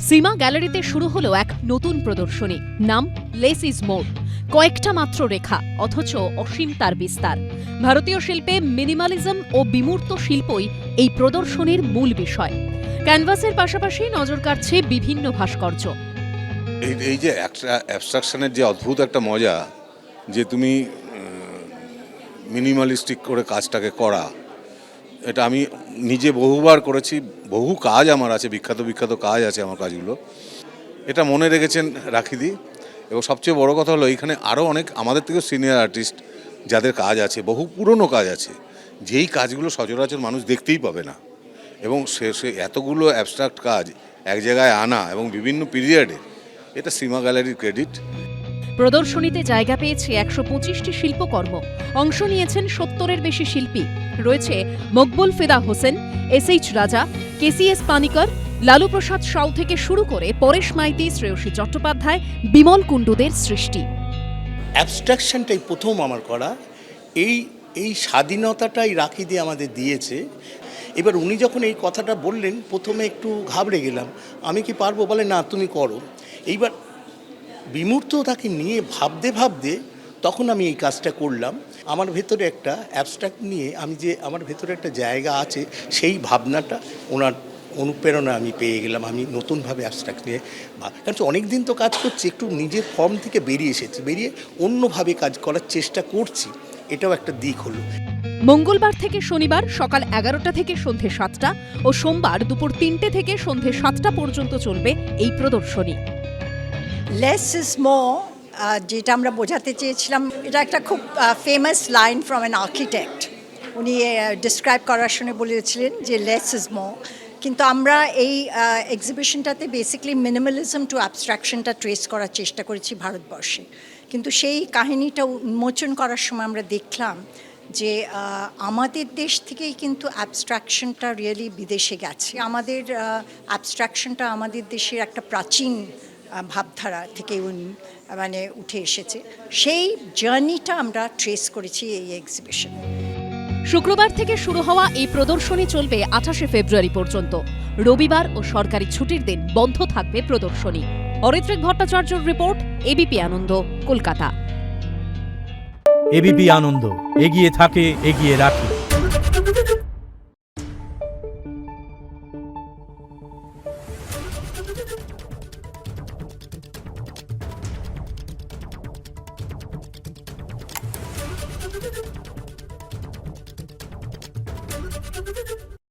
সীমা গ্যালারিতে শুরু হলো এক নতুন প্রদর্শনী, নাম লেস ইজ মোর। কয়েকটা মাত্র রেখা, অথচ অসীম তার বিস্তার। ভারতীয় শিল্পে মিনিমালিজম ও বিমূর্ত শিল্পই এই প্রদর্শনীর মূল বিষয়। ক্যানভাসের পাশাপাশি নজর কাড়ছে বিভিন্ন ভাস্কর্য। এই যে অ্যাবস্ট্রাকশনের যে অদ্ভুত একটা মজা, যে তুমি মিনিমালিস্টিক করে কাজটাকে করা, এটা আমি নিজে বহুবার করেছি। বহু কাজ আমার আছে, বিখ্যাত বিখ্যাত কাজ আছে আমার কাজগুলো। এটা মনে রেখেছেন রাখিদি। এবং সবচেয়ে বড় কথা হলো, এইখানে আরও অনেক আমাদের থেকেও সিনিয়র আর্টিস্ট যাদের কাজ আছে, বহু পুরনো কাজ আছে, যেই কাজগুলো সচরাচর মানুষ দেখতেই পাবে না। এবং সে এতগুলো অ্যাবস্ট্রাক্ট কাজ এক জায়গায় আনা এবং বিভিন্ন পিরিয়ডে, এটা সীমা গ্যালারির ক্রেডিট। প্রদর্শনীতে জায়গা পেয়েছে ১২৫টি শিল্পকর্ম। অংশ নিয়েছেন ৭০-এর বেশি শিল্পী। রয়েছে মকবুল ফিদা হোসেন, এস.এইচ. রাজা, কে.সি.এস. পানিকর, লালু প্রসাদ সাউ থেকে শুরু করে পরেশ মাইতি, শ্রেয়সী চট্টোপাধ্যায়, বিমল কুণ্ডুদের সৃষ্টি। অ্যাবস্ট্রাকশনটাই প্রথম আমার করা। এই স্বাধীনতাটাই রাখিদি আমাদের দিয়েছে। এবার উনি যখন এই কথাটা বললেন, প্রথমে একটু ঘাবড়ে গেলাম, আমি কি পারবো? বলে না, তুমি করো। এইবার বিমূর্ততাকে নিয়ে ভাবতে ভাবতে তখন আমি এই কাজটা করলাম। আমার ভেতরে একটা অ্যাবস্ট্রাক্ট নিয়ে আমার ভেতরে একটা জায়গা আছে, সেই ভাবনাটা ওনার অনুপ্রেরণা আমি পেয়ে গেলাম। আমি নতুনভাবে অ্যাবস্ট্রাক্ট নিয়ে, কারণ অনেক দিন তো কাজ করছি, একটু নিজের ফর্ম থেকে বেরিয়ে এসেছি, বেরিয়ে অন্যভাবে কাজ করার চেষ্টা করছি। এটাও একটা দিক হলো। মঙ্গলবার থেকে শনিবার সকাল ১১টা থেকে সন্ধে ৭টা ও সোমবার দুপুর ৩টে থেকে সন্ধে ৭টা পর্যন্ত চলবে এই প্রদর্শনী। লেস ইজ মোর, যেটা আমরা বোঝাতে চেয়েছিলাম, এটা একটা খুব famous line from an architect. উনি ডিসক্রাইব করার সময় বলেছিলেন যে লেস ইজ মোর। কিন্তু আমরা এই এক্সিবিশনটাতে বেসিক্যালি মিনিমালিজম টু অ্যাবস্ট্রাকশনটা ট্রেস করার চেষ্টা করেছি ভারতবর্ষে। কিন্তু সেই কাহিনীটা উন্মোচন করার সময় আমরা দেখলাম যে আমাদের দেশ থেকেই কিন্তু অ্যাবস্ট্রাকশনটা রিয়েলি বিদেশে গেছে। আমাদের অ্যাবস্ট্রাকশনটা আমাদের দেশের একটা প্রাচীন ভাবধারা থেকে মানে উঠে এসেছে। সেই জার্নিটা আমরা ট্রেস করেছি এই এক্সিবিশনে। শুক্রবার থেকে শুরু হওয়া এই প্রদর্শনী চলবে ২৮শে ফেব্রুয়ারি পর্যন্ত। রবিবার ও সরকারি ছুটির দিন বন্ধ থাকবে প্রদর্শনী। অরিত্রিক ভট্টাচার্যর রিপোর্ট, এবিপি আনন্দ, কলকাতা। এবিপি আনন্দ, এগিয়ে থাকে, এগিয়ে রাখে।